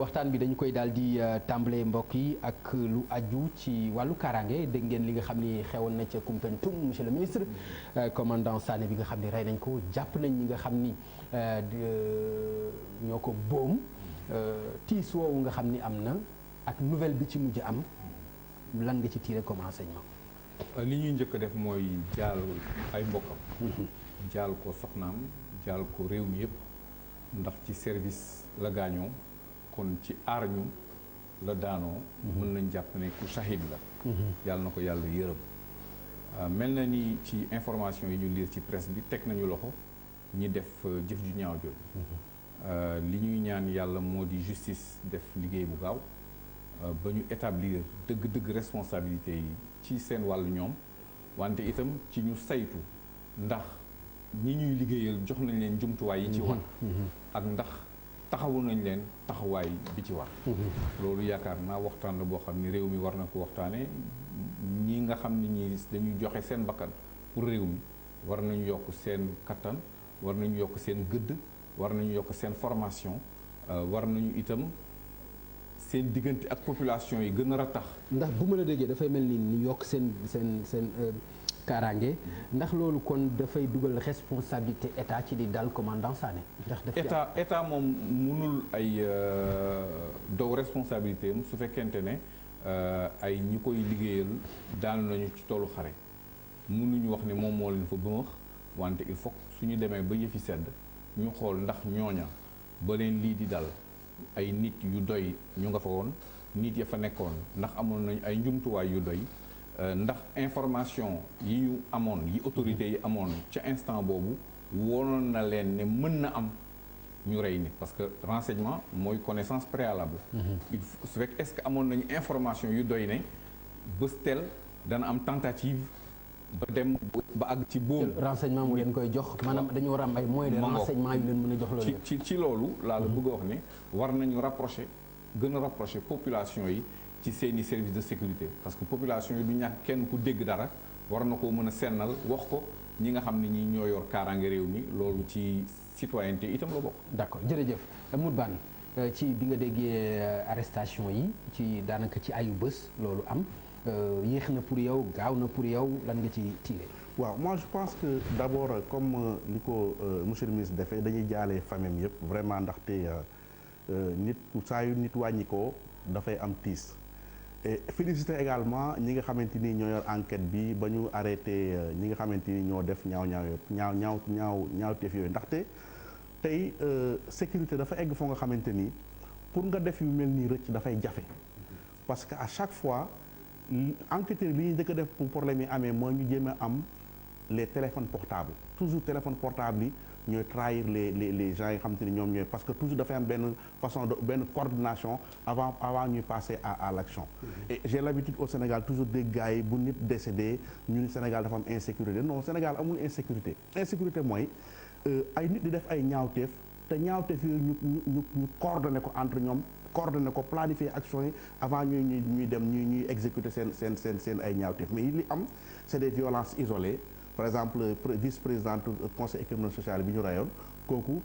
waxtaan bi dañu koy daal di tàmbale mbokk yi ak lu aju ci wàllu kaaraange dégg ngeen li nga xam ni xewoon na ca Koumpentoum monsieur le ministre commandant Sané bi nga xam ni rey nañ ko jàpp nañ ñi nga xam ni ñoo ko boom tiis woowu nga xam ni am na ak nouvelle bi ci mujj am lan nga ci tiré comme enseignement. li ñuy njëkk a def mooy jaal ay mbokkam. jaal ko soxnaam jaal ko réew mi yëpp ndax ci service la gaañoo. kon ci aar ñu la daanoo. mën nañ jàpp ne ku shahid la. yàlla na ko yàlla yërëm. mel na ni ci information yi ñu liir ci presse bi teg nañu loxo ñi def jëf ju ñaaw jooju. li ñuy ñaan yàlla moo di justice def liggéey bu gaaw ba ñu établir dëgg-dëgg responsabilité yi ci seen wàllu ñoom wante itam ci ñu saytu ndax ñi ñuy liggéeyal jox nañ leen jumtuwaay yi ci war ak ndax taxawu nañ leen taxawaay bi ci war. loolu yaakaar naa waxtaan la boo xam ni réew mi war na ko waxtaane ñi nga xam ni ñi dañuy joxe seen bakkan pour réew mi war nañu yokk seen kattan war nañu yokk seen gëdd war nañu yokk seen formation war nañu itam seen diggante ak population yi gën a ratax. ndax bu ma la déggee dafay mel ni yokk seen kaaraange ndax loolu kon dafay dugal responsabilité état ci di dal commandant Sané. ndax état moom mënul ay dow responsabilité am su fekkente ne ay ñi koy liggéeyal daanu nañu ci toolu xare mënuñu wax ne moom moo leen fa bëmax wante il faut suñu demee ba yëfi sedd ñu xool ndax ñooña ba leen lii di dal ay nit yu doy ñu nga fa woon nit ya fa nekkoon ndax amoon nañu ay njumtuwaay yu doy ndax information yi ñu amoon yi autorités yi amoon ca instant boobu woonoon na leen ne mën na am ñu rey nit parce que renseignement mooy connaissance préalable. il faut su fekk est-ce que amoon nañu information yu doy ne bés tel dana am tentative ba dem ba àgg ci boobu. renseignement mu leen koy jox maanaam dañu war a am ay moyens de renseignement yu leen mën a jox loolu. ci loolu laa la bëgg a wax ne war nañu rapprocher gën a rapprocher population yi ci seeni service de sécurité parce que population yi du ñàkk kenn ku dégg dara war na koo mën a sennal wax ko ñi nga xam ne ñi ñoo yor kaaraange réew mi loolu ci citoyenneté itam la bokk. d'accord jërëjëf Modou Bane ci bi nga déggee arrestation yi ci daanaka ci ayu bés loolu am yéex na pour yow gaaw na pour yow lan nga ci tiré. waaw moi je pense que d'abord comme li ko monsieur le ministre defee dañuy jaalee famille yëpp vraiment ndaxte nit saa yu nit wàññi ko dafay am tiis. et féliciter également ñi nga xamante ni ñoo yor enquête bi ba ñu arrêté ñi nga xamante ni ñoo def ñaawteef yooyu ndaxte tey sécurité dafa egg foo nga xamante ni pour nga def yu mel nii rëcc dafay jafe parce que à chaque fois enquêteurs li ñuy njëkk a def pour problème yi amee mooy ñu jéem a am les téléphones portables toujours téléphone portable yi ñooy trahir les gens yi nga xamante ni ñoom ñooy parce que toujours dafay am benn façon de benn coordination avant ñuy passer à l'action. Et j'ai l'habitude au Sénégal toujours dégg gars yi bu nit décédé ñu ni Sénégal dafa am insécurité non Sénégal amul insécurité insécurité mooy ay nit di def ay ñaawteef te ñaawteef yooyu ñu coordonné ko entre ñoom coordonné ko planifier action yi avant ñuy dem ñuy exécuter seen ay ñaawteef mais li am c'est des violences isolées. Par exemple vice-présidente conseil économique social bi ñu reyoon kooku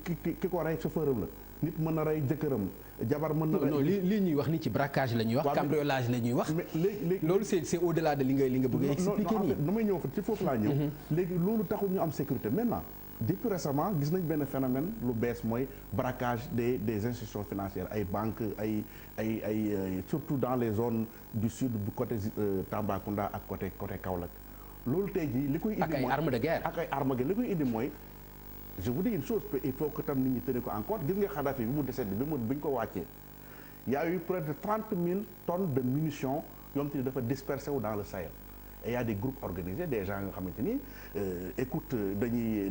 ki ko rey chauffeur am la nit mën na rey jëkkëram jabar mën na rey. non lii ñuy wax ni ci braquage la ñuy wax. cambriolage la ñuy wax. mais léegi loolu c'est au-delà de li nga bëgg a expliquer nii. damay ñëw fa ci foofu laa ñëw. léegi loolu taxul ñu am sécurité maintenant depuis récemment gis nañ benn phénomène lu bees mooy braquage des institutions financières ay banques ay surtout dans les zones du sud bu côté Tambacounda ak côté Kaolack. loolu tey jii li koy indi mooy ak ay armes de guerre ak ay armes de guerre li koy indi mooy je vous dis une chose il faut que tam nit ñi tenir ko en compte gis nga Kadhafi bi mu décédé bi ñu ko wàccee y a eu près de 30 000 tonnes de munitions yoo xamante ni dafa dispersé wu dans le Sahel et y a des groupes organisés des gens yoo xamante ni écoute dañuy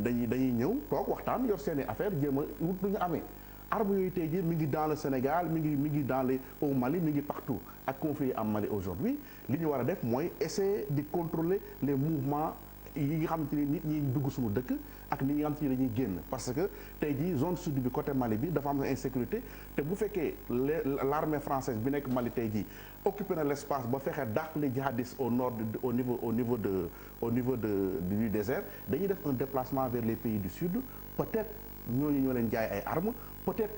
ñëw toog waxtaan yor seeni affaire jéem a wut lu ñu amee armes yooyu tey jii mi ngi dans le Sénégal mi ngi dans les au Mali mi ngi partout ak conflit am Mali aujourd'hui li ñu war a def mooy essayer de contrôler les mouvements yi nga xamante ni nit ñi dugg suñu dëkk ak nit ñi nga xamante ni dañuy génn parce que tey jii zone sud bi côté Mali bi dafa am insécurité te bu fekkee l'armée française bi nekk Mali tey jii occupé na l'espace ba fexe dàq les djihadistes au nord au niveau du désert dañuy def un déplacement vers les pays du sud peut-être ñooñu ñoo leen jaay ay armes peut-être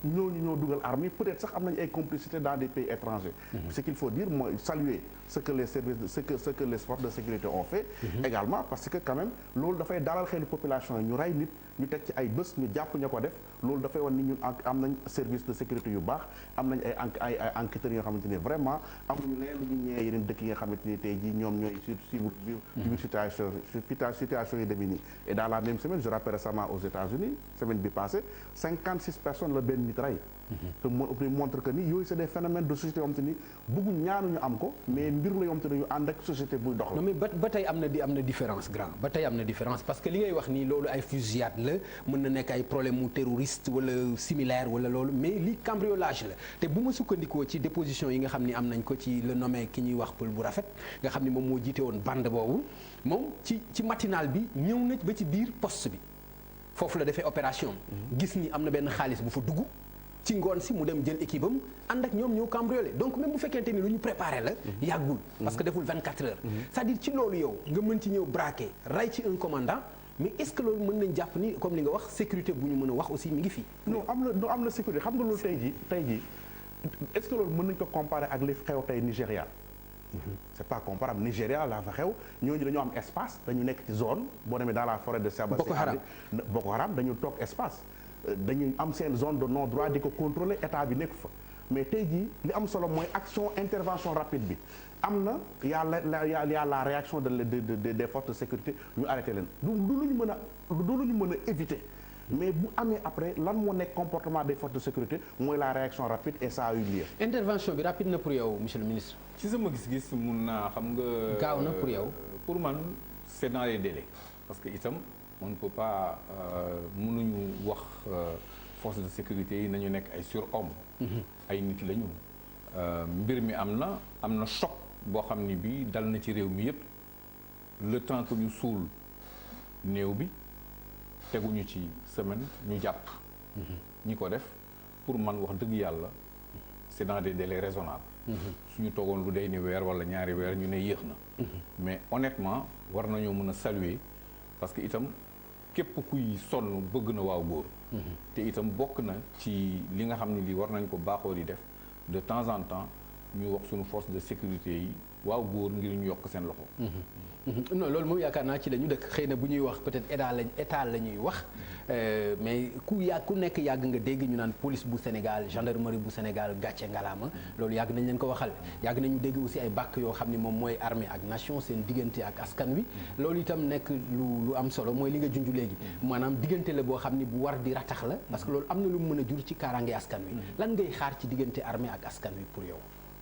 ñooñu ñoo dugal armes yi peut-être sax am nañu ay complicité dans des pays étrangers. Ce qu'il faut dire mooy saluer ce que les services ce que les forces de sécurité ont fait. Également parce que quand même loolu dafay dalal xelu population yi ñu rey nit ñu teg ci ay bés ñu jàpp ña ko def loolu dafay wan ni ñun am nañ service de sécurité yu baax am nañ ay enquêteurs yoo xamante ni vraiment amuñu leen lu ñu ñëwee yeneen dëkk yi nga xamante ni tey jii ñoom ñooy suivre situation yi demee nii. Et dans la même semaine je rappelle récemment aux États-Unis semaine bi passée 56 personnes la benn nit rey. te montre que ni yooyu c'est des phénomènes de société yoo xamante ni bëggu ñaanuñu am ko mais mbir la yoo xamante ni yu ànd ak société buy dox la. non mais ba tey am na différence grand ba tey am na différence parce que li ngay wax nii loolu ay fusillade la mën na nekk ay problème mu terroriste wala similaire wala loolu mais li cambriolage la te bu ma sukkandikoo ci déposition yi nga xam ni am nañ ko ci le nommé ki ñuy wax pël bu rafet nga xam ni moom moo jiite woon bande boobu moom ci matinal bi ñëw na ba ci biir poste bi foofu la defee opération gis ni am na benn xaalis bu fa dugg ci ngoon si mu dem jël équipe am ànd ak ñoom ñëw cambriolé donc même bu fekkente ni lu ñu préparé la yàggul parce que deful 24 heures c'est-à-dire ci loolu yow nga mën ci ñëw braqué ray ci un commandant mais est-ce que loolu mën nañ jàpp ni comme li nga wax sécurité bu ñu mën a wax aussi mi ngi fi. non am na sécurité xam nga loolu tey jii est-ce que loolu mën nañ ko comparer ak li xew tey Nigéria c'est pas comparable Nigéria laa fa xew ñooñu dañoo am espace dañu nekk ci zone boo demee dans la forêt de Sabassi Boko Haram dañu toog espace dañuy am seen zone de non droit di ko contrôler état bi nekk fa mais tey jii li am solo mooy action intervention rapide bi am na y a la réaction des forces de sécurité ñu arrêté leen du lu ñu mën a éviter mais bu amee après lan moo nekk comportement des forces de sécurité mooy la réaction rapide et ça a eu lieu. intervention bi rapide na pour yow monsieur le ministre. ci sama gis-gis mun naa xam nga. gaaw na pour yow. pour man c'est dans les délais parce que itam on ne peut pas mënuñu wax force de sécurité yi nañu nekk ay surhommes. ay nit la ñu. mbir mi am na choc boo xam ni bii dal na ci réew mi yépp le temps que ñu suul néew bi teguñu ci semaine ñu jàpp. ñi ko def pour man wax dëgg yàlla c'est dans des délais raisonnables. suñu toogoon lu day ni weer wala ñaari weer ñu ne yéex na. mais honnêtement war nañoo mën a saluer parce que itam képp kuy sonn bëgg na waaw góor. te itam bokk na ci li nga xam ne lii war nañ ko baaxoo di def de temps en temps ñu wax suñu force de sécurité yi waaw góor ngir ñu yokk seen loxo. non loolu moom yaakaar naa ci la ñu dëkk xëy na bu ñuy wax peut-être état la ñuy wax mais ku nekk yàgg nga dégg ñu naan police bu Sénégal gendarmerie bu Sénégal gàcce ngalaama loolu yàgg nañ leen ko waxal yàgg nañu dégg aussi ay bàkk yoo xam ni moom mooy armée ak nation seen diggante ak askan wi loolu itam nekk lu am solo mooy li nga junj léegi maanaam diggante la boo xam ni bu war di ratax la parce que loolu am na lu mu mën a jur ci kaaraange askan wi lan ngay xaar ci diggante armée ak askan wi pour yow.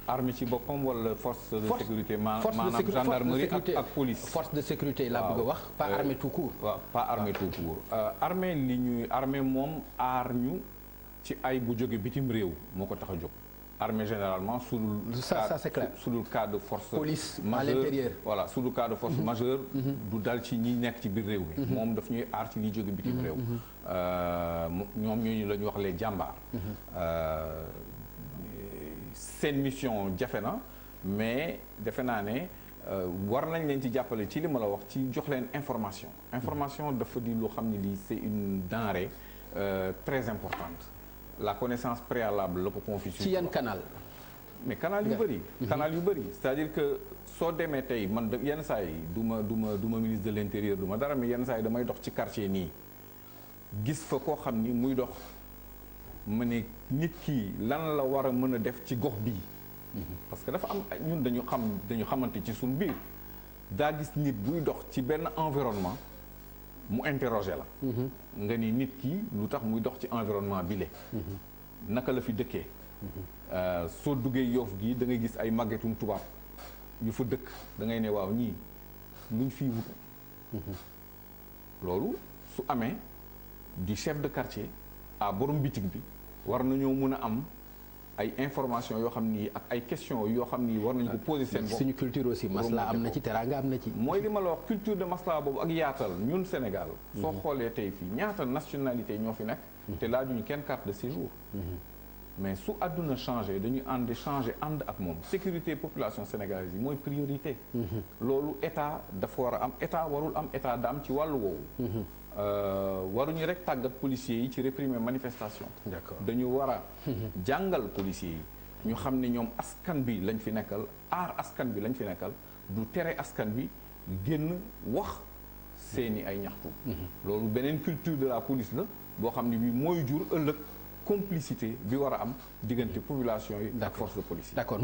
armée ci boppam wala force de sécurité maanaam gendarmerie ak police. force de sécurité laa bëgg a wax. pas armée tout court. waaw pas armée tout court. armée moom aar ñu ci ay bu jóge bitim réew moo ko tax a jóg. armée généralement sous le cas de force. police à l'intérieur voilà sous le cas de force majeure. du dal ci ñi nekk ci biir réew mi. moom daf ñuy aar ci liy jóge bitim réew. ñoom ñooñu la ñuy wax les jàmbaar. seen mission jafe na mais defe naa ne war nañ leen ci jàppale ci li ma la wax ci jox leen information dafa di loo xam ne lii c'est une denrée très importante la connaissance préalable la ko confie ci yan canal mais canal yu bëri c'est-à-dire que soo demee tey man yenn saa yi du ma ministre de l'intérieur du ma dara mais yenn saa yi damay dox ci quartier nii gis fa koo xam ni muy dox ma ne nit ki lan la war a mën a def ci gox bii parce que dafa am ñun dañu xamante ci suñu biir daa gis nit buy dox ci benn environnement mu interroger la nga ni nit ki lu tax muy dox ci environnement bi le naka la fi dëkkee soo duggee Yoff gi da ngay gis ay màggetum tubaab yu fa dëkk da ngay ne waaw ñii luñ fii wut loolu su amee du chef de quartier à borom bitig bi war nañoo mën a am ay information yoo xam ni ak ay questions yoo xam ni war nañu ko poser seen bopp. suñu culture aussi masla am na ci teraanga am na ci. mooy li ma la wax culture de masla boobu ak yaatal ñun Sénégal. soo xoolee tey fii ñaata nationalité ñoo fi nekk. te laajuñu kenn carte de séjour. mais su àdduna changé dañuy ànd ak moom sécurité population sénégalaise yi mooy priorité. loolu état dafa war a am état warul am état d'âme ci wàllu woowu. waruñu rek tàggat policiers yi ci réprimer manifestation. D'accord. dañu war a jàngal policiers yi ñu xam ne ñoom askan bi lañ fi nekkal aar askan bi lañ fi nekkal du tere askan bi génn wax seeni ay ñaxtu. loolu beneen culture de la police la boo xam ne bi mooy jur ëllëg complicité bi war a am diggante population yi ak force de police yi. D'accord.